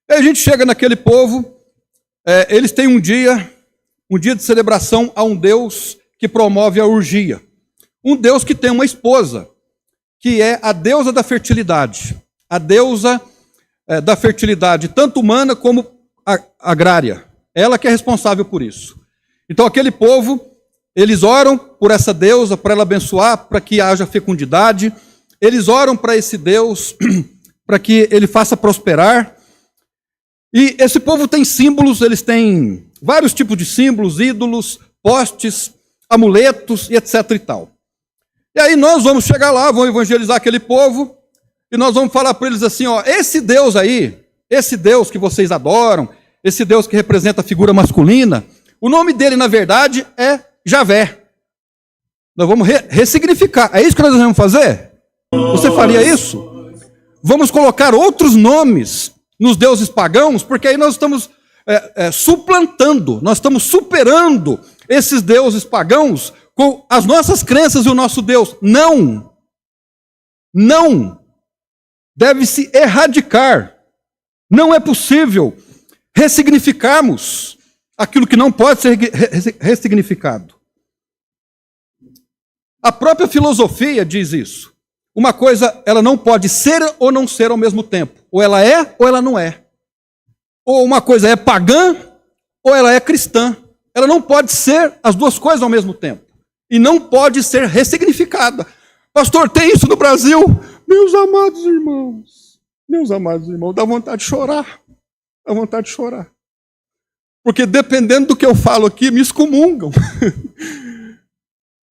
Aí a gente chega naquele povo, eles têm um dia de celebração a um Deus que promove a orgia. Um Deus que tem uma esposa, que é a deusa da fertilidade. A deusa da fertilidade, tanto humana como agrária. Ela que é responsável por isso. Então aquele povo, eles oram por essa deusa, para ela abençoar, para que haja fecundidade. Eles oram para esse Deus, para que ele faça prosperar. E esse povo tem símbolos, eles têm vários tipos de símbolos, ídolos, postes, amuletos e etc e tal. E aí nós vamos chegar lá, vamos evangelizar aquele povo, e nós vamos falar para eles assim, ó, esse Deus aí, esse Deus que vocês adoram, esse Deus que representa a figura masculina, o nome dele, na verdade, é Javé. Nós vamos ressignificar. É isso que nós vamos fazer? Você faria isso? Vamos colocar outros nomes nos deuses pagãos, porque aí nós estamos suplantando, nós estamos superando esses deuses pagãos com as nossas crenças e o nosso Deus. Não. Não. Deve-se erradicar. Não é possível ressignificarmos aquilo que não pode ser ressignificado. A própria filosofia diz isso. Uma coisa, ela não pode ser ou não ser ao mesmo tempo. Ou ela é ou ela não é. Ou uma coisa é pagã ou ela é cristã. Ela não pode ser as duas coisas ao mesmo tempo. E não pode ser ressignificada. Pastor, tem isso no Brasil? Meus amados irmãos, dá vontade de chorar. Dá vontade de chorar. Porque dependendo do que eu falo aqui, me excomungam.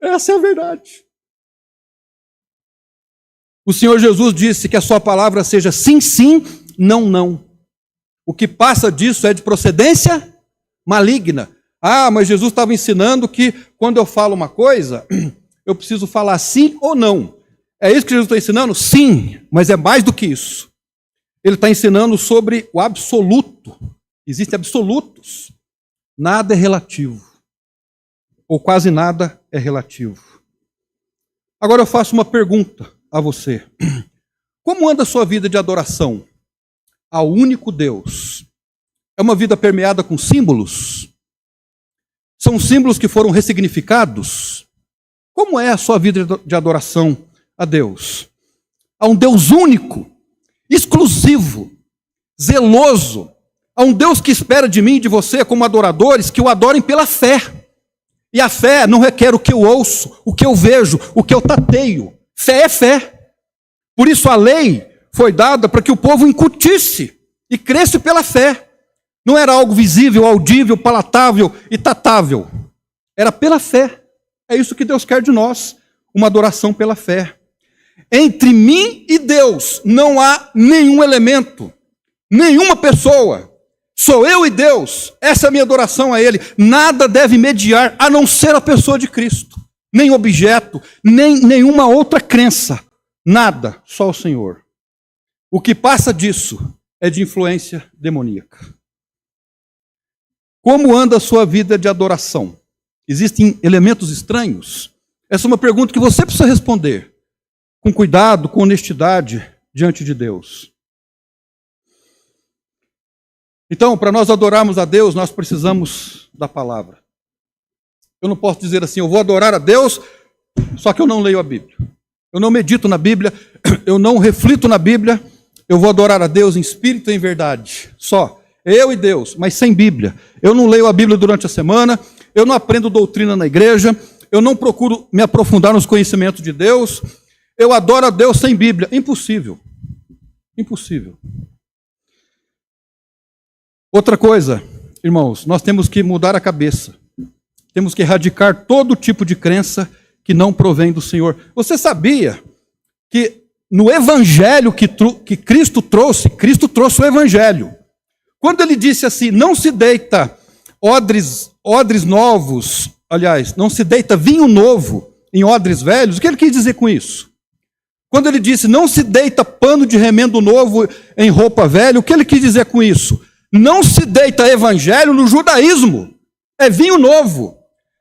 Essa é a verdade. O Senhor Jesus disse que a sua palavra seja sim, sim, não, não. O que passa disso é de procedência maligna. Ah, mas Jesus estava ensinando que quando eu falo uma coisa, eu preciso falar sim ou não. É isso que Jesus está ensinando? Sim, mas é mais do que isso. Ele está ensinando sobre o absoluto. Existem absolutos. Nada é relativo. Ou quase nada é relativo. Agora eu faço uma pergunta a você. Como anda a sua vida de adoração ao único Deus? É uma vida permeada com símbolos? São símbolos que foram ressignificados? Como é a sua vida de adoração a Deus? A um Deus único, exclusivo, zeloso, a um Deus que espera de mim e de você como adoradores que o adorem pela fé. E a fé não requer o que eu ouço, o que eu vejo, o que eu tateio. Fé é fé. Por isso a lei foi dada para que o povo incutisse e cresce pela fé. Não era algo visível, audível, palatável e tatável. Era pela fé. É isso que Deus quer de nós, uma adoração pela fé. Entre mim e Deus não há nenhum elemento, nenhuma pessoa. Sou eu e Deus, essa é a minha adoração a Ele. Nada deve mediar, a não ser a pessoa de Cristo. Nem objeto, nem nenhuma outra crença. Nada, só o Senhor. O que passa disso é de influência demoníaca. Como anda a sua vida de adoração? Existem elementos estranhos? Essa é uma pergunta que você precisa responder. Com cuidado, com honestidade, diante de Deus. Então, para nós adorarmos a Deus, nós precisamos da palavra. Eu não posso dizer assim, eu vou adorar a Deus, só que eu não leio a Bíblia. Eu não medito na Bíblia, eu não reflito na Bíblia, eu vou adorar a Deus em espírito e em verdade. Só, eu e Deus, mas sem Bíblia. Eu não leio a Bíblia durante a semana, eu não aprendo doutrina na igreja, eu não procuro me aprofundar nos conhecimentos de Deus, eu adoro a Deus sem Bíblia. Impossível. Impossível. Outra coisa, irmãos, nós temos que mudar a cabeça. Temos que erradicar todo tipo de crença que não provém do Senhor. Você sabia que no evangelho que Cristo trouxe o evangelho. Quando ele disse assim, não se deita odres novos, aliás, não se deita vinho novo em odres velhos, o que ele quis dizer com isso? Quando ele disse, não se deita pano de remendo novo em roupa velha, o que ele quis dizer com isso? Não se deita evangelho no judaísmo. É vinho novo.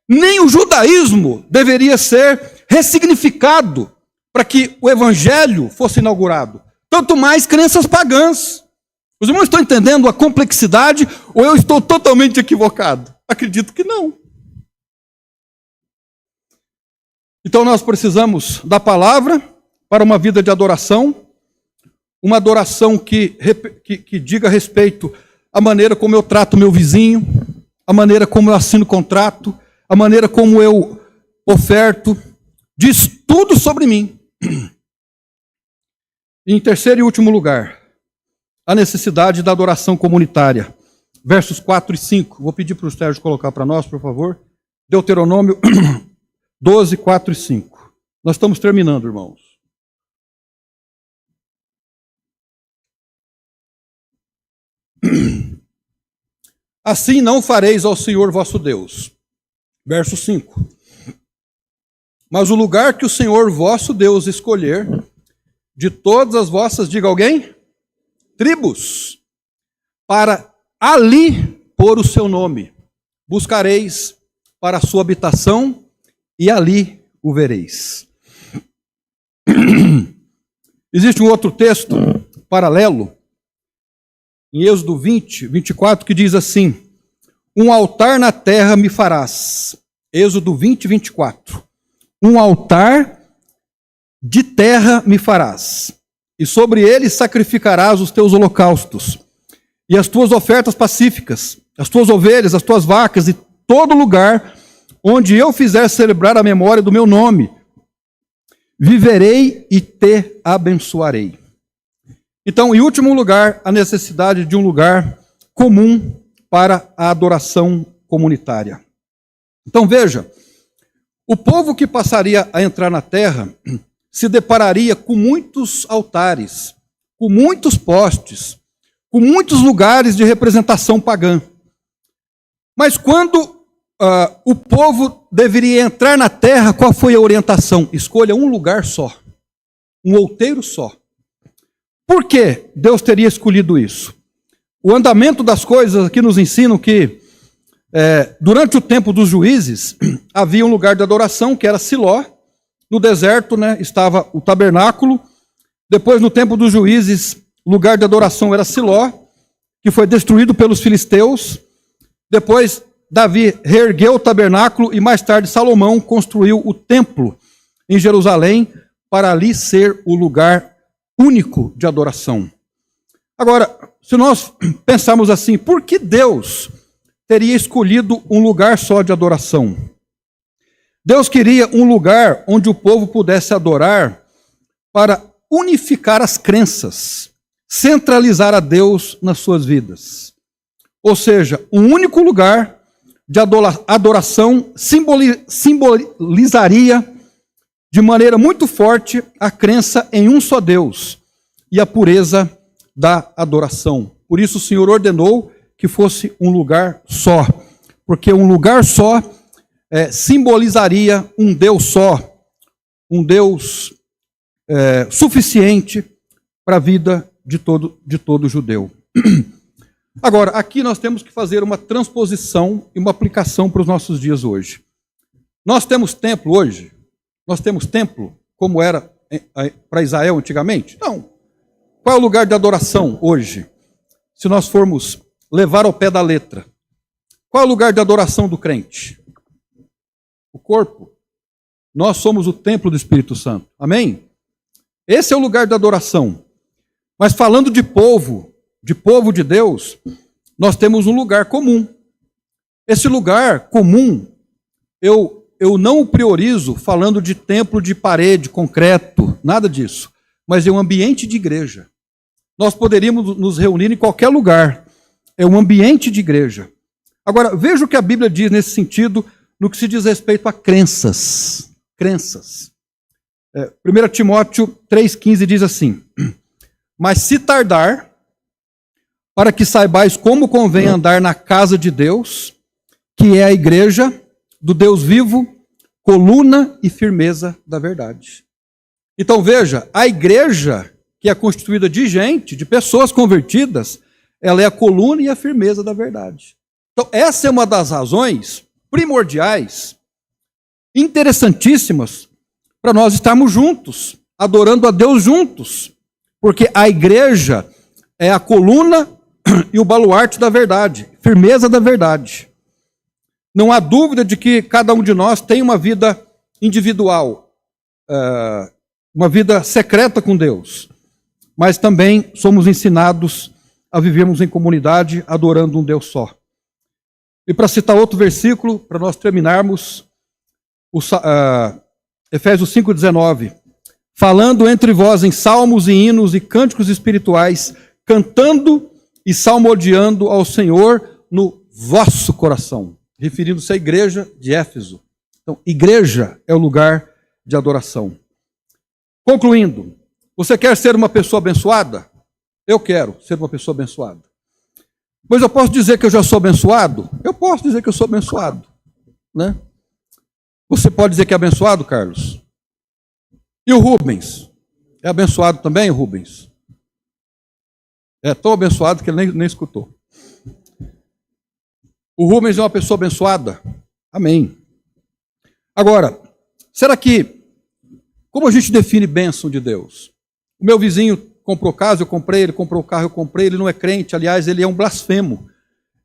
Nem o judaísmo deveria ser ressignificado para que o evangelho fosse inaugurado. Tanto mais crenças pagãs. Os irmãos estão entendendo a complexidade ou eu estou totalmente equivocado? Acredito que não. Então nós precisamos da palavra para uma vida de adoração. Uma adoração que diga respeito a maneira como eu trato meu vizinho, a maneira como eu assino contrato, a maneira como eu oferto, diz tudo sobre mim. E em terceiro e último lugar, a necessidade da adoração comunitária. Versos 4 e 5. Vou pedir para o Sérgio colocar para nós, por favor. Deuteronômio 12, 4 e 5. Nós estamos terminando, irmãos. Assim não fareis ao Senhor vosso Deus. Verso 5. Mas o lugar que o Senhor vosso Deus escolher, de todas as vossas, diga alguém, tribos, para ali pôr o seu nome, buscareis para a sua habitação, e ali o vereis. Existe um outro texto paralelo, em Êxodo 20, 24, que diz assim, Um altar na terra me farás. Êxodo 20, 24. Um altar de terra me farás, e sobre ele sacrificarás os teus holocaustos, e as tuas ofertas pacíficas, as tuas ovelhas, as tuas vacas, e todo lugar onde eu fizer celebrar a memória do meu nome. Viverei e te abençoarei. Então, em último lugar, a necessidade de um lugar comum para a adoração comunitária. Então, veja, o povo que passaria a entrar na terra se depararia com muitos altares, com muitos postes, com muitos lugares de representação pagã. Mas quando o povo deveria entrar na terra, qual foi a orientação? Escolha um lugar só, um outeiro só. Por que Deus teria escolhido isso? O andamento das coisas aqui nos ensina que durante o tempo dos juízes havia um lugar de adoração que era Siló. No deserto, estava o tabernáculo. Depois, no tempo dos juízes, o lugar de adoração era Siló, que foi destruído pelos filisteus. Depois, Davi reergueu o tabernáculo e mais tarde Salomão construiu o templo em Jerusalém para ali ser o lugar único de adoração. Agora, se nós pensarmos assim, por que Deus teria escolhido um lugar só de adoração? Deus queria um lugar onde o povo pudesse adorar para unificar as crenças, centralizar a Deus nas suas vidas. Ou seja, um único lugar de adoração simbolizaria de maneira muito forte a crença em um só Deus e a pureza da adoração. Por isso o Senhor ordenou que fosse um lugar só, porque um lugar só simbolizaria um Deus só, um Deus suficiente para a vida de todo judeu. Agora, aqui nós temos que fazer uma transposição e uma aplicação para os nossos dias hoje. Nós temos templo hoje? Nós temos templo como era para Israel antigamente? Não. Qual é o lugar de adoração hoje? Se nós formos levar ao pé da letra. Qual é o lugar de adoração do crente? O corpo. Nós somos o templo do Espírito Santo. Amém? Esse é o lugar de adoração. Mas falando de povo de Deus, nós temos um lugar comum. Esse lugar comum, eu não o priorizo falando de templo de parede, concreto, nada disso. Mas é um ambiente de igreja. Nós poderíamos nos reunir em qualquer lugar. É um ambiente de igreja. Agora, veja o que a Bíblia diz nesse sentido, no que se diz respeito a crenças. Crenças. 1 Timóteo 3,15 diz assim: mas se tardar, para que saibais como convém andar na casa de Deus, que é a igreja do Deus vivo, coluna e firmeza da verdade. Então veja, a igreja, que é constituída de gente, de pessoas convertidas, ela é a coluna e a firmeza da verdade. Então essa é uma das razões primordiais, interessantíssimas, para nós estarmos juntos, adorando a Deus juntos, porque a igreja é a coluna e o baluarte da verdade, firmeza da verdade. Não há dúvida de que cada um de nós tem uma vida individual, uma vida secreta com Deus, mas também somos ensinados a vivermos em comunidade adorando um Deus só. E para citar outro versículo, para nós terminarmos, Efésios 5,19, falando entre vós em salmos e hinos e cânticos espirituais, cantando e salmodiando ao Senhor no vosso coração, referindo-se à igreja de Éfeso. Então, igreja é o lugar de adoração. Concluindo, você quer ser uma pessoa abençoada? Eu quero ser uma pessoa abençoada. Mas eu posso dizer que eu já sou abençoado? Eu posso dizer que eu sou abençoado, né? Você pode dizer que é abençoado, Carlos? E o Rubens? É abençoado também, Rubens? É tão abençoado que ele nem escutou. O Rubens é uma pessoa abençoada? Amém. Agora, será que, como a gente define bênção de Deus? O meu vizinho comprou casa, eu comprei, ele comprou carro, eu comprei, ele não é crente, aliás, ele é um blasfemo.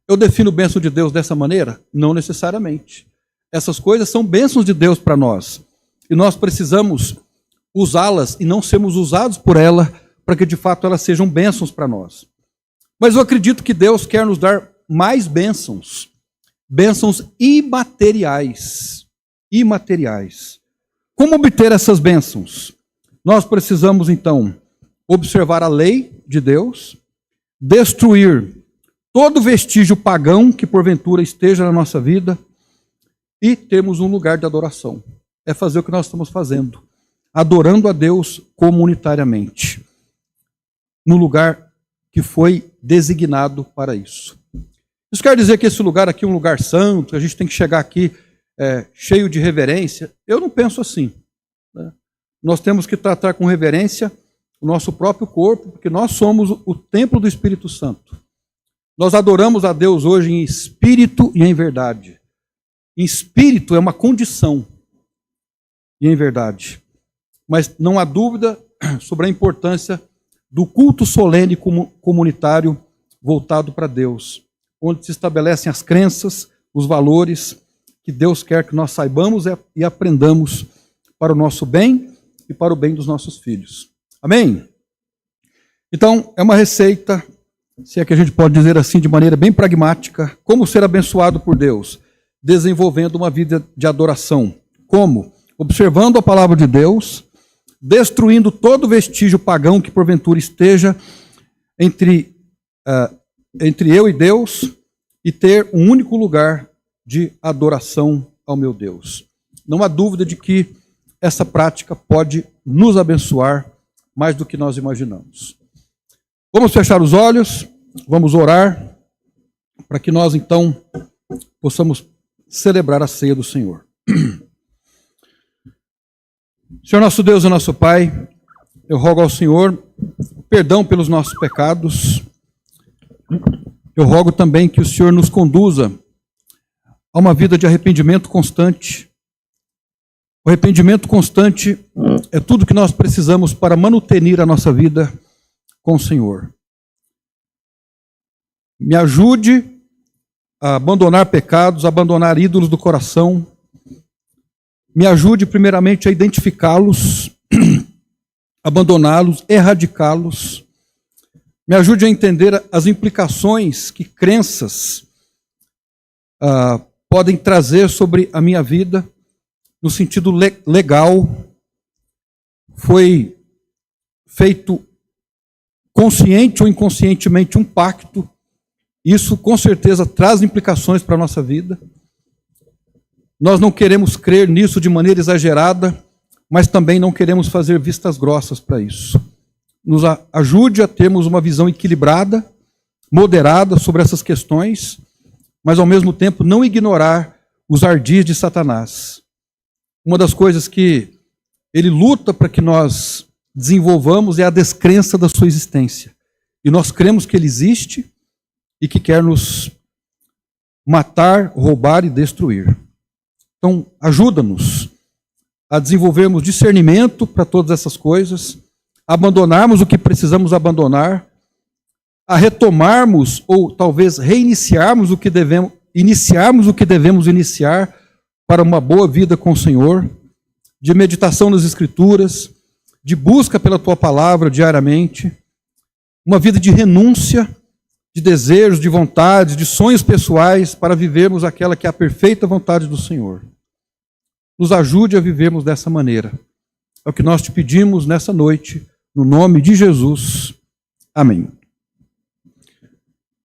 Eu defino bênção de Deus dessa maneira? Não necessariamente. Essas coisas são bênçãos de Deus para nós. E nós precisamos usá-las e não sermos usados por ela para que de fato elas sejam bênçãos para nós. Mas eu acredito que Deus quer nos dar mais bênçãos. Bênçãos imateriais. Imateriais. Como obter essas bênçãos? Nós precisamos então observar a lei de Deus, destruir todo vestígio pagão que porventura esteja na nossa vida e termos um lugar de adoração. É fazer o que nós estamos fazendo, adorando a Deus comunitariamente, no lugar que foi designado para isso. Isso quer dizer que esse lugar aqui é um lugar santo, a gente tem que chegar aqui cheio de reverência? Eu não penso assim. Né? Nós temos que tratar com reverência o nosso próprio corpo, porque nós somos o templo do Espírito Santo. Nós adoramos a Deus hoje em espírito e em verdade. Em espírito é uma condição, e em verdade. Mas não há dúvida sobre a importância do culto solene comunitário voltado para Deus, onde se estabelecem as crenças, os valores que Deus quer que nós saibamos e aprendamos para o nosso bem e para o bem dos nossos filhos. Amém? Então, é uma receita, se é que a gente pode dizer assim, de maneira bem pragmática, como ser abençoado por Deus, desenvolvendo uma vida de adoração. Como? Observando a palavra de Deus, destruindo todo vestígio pagão que porventura esteja entre eu e Deus, e ter um único lugar de adoração ao meu Deus. Não há dúvida de que essa prática pode nos abençoar mais do que nós imaginamos. Vamos fechar os olhos, vamos orar, para que nós então possamos celebrar a ceia do Senhor. Senhor nosso Deus e nosso Pai, eu rogo ao Senhor perdão pelos nossos pecados. Eu rogo também que o Senhor nos conduza a uma vida de arrependimento constante. O arrependimento constante é tudo que nós precisamos para manutenir a nossa vida com o Senhor. Me ajude a abandonar pecados, a abandonar ídolos do coração. Me ajude primeiramente a identificá-los, abandoná-los, erradicá-los. Me ajude a entender as implicações que crenças podem trazer sobre a minha vida, no sentido legal. Foi feito consciente ou inconscientemente um pacto. Isso com certeza traz implicações para a nossa vida. Nós não queremos crer nisso de maneira exagerada, mas também não queremos fazer vistas grossas para isso. Nos ajude a termos uma visão equilibrada, moderada sobre essas questões, mas ao mesmo tempo não ignorar os ardis de Satanás. Uma das coisas que ele luta para que nós desenvolvamos é a descrença da sua existência. E nós cremos que ele existe e que quer nos matar, roubar e destruir. Então, ajuda-nos a desenvolvermos discernimento para todas essas coisas, abandonarmos o que precisamos abandonar, a retomarmos ou talvez reiniciarmos o que devemos, iniciarmos o que devemos iniciar para uma boa vida com o Senhor, de meditação nas Escrituras, de busca pela Tua Palavra diariamente, uma vida de renúncia, de desejos, de vontades, de sonhos pessoais para vivermos aquela que é a perfeita vontade do Senhor. Nos ajude a vivermos dessa maneira. É o que nós te pedimos nessa noite, no nome de Jesus. Amém.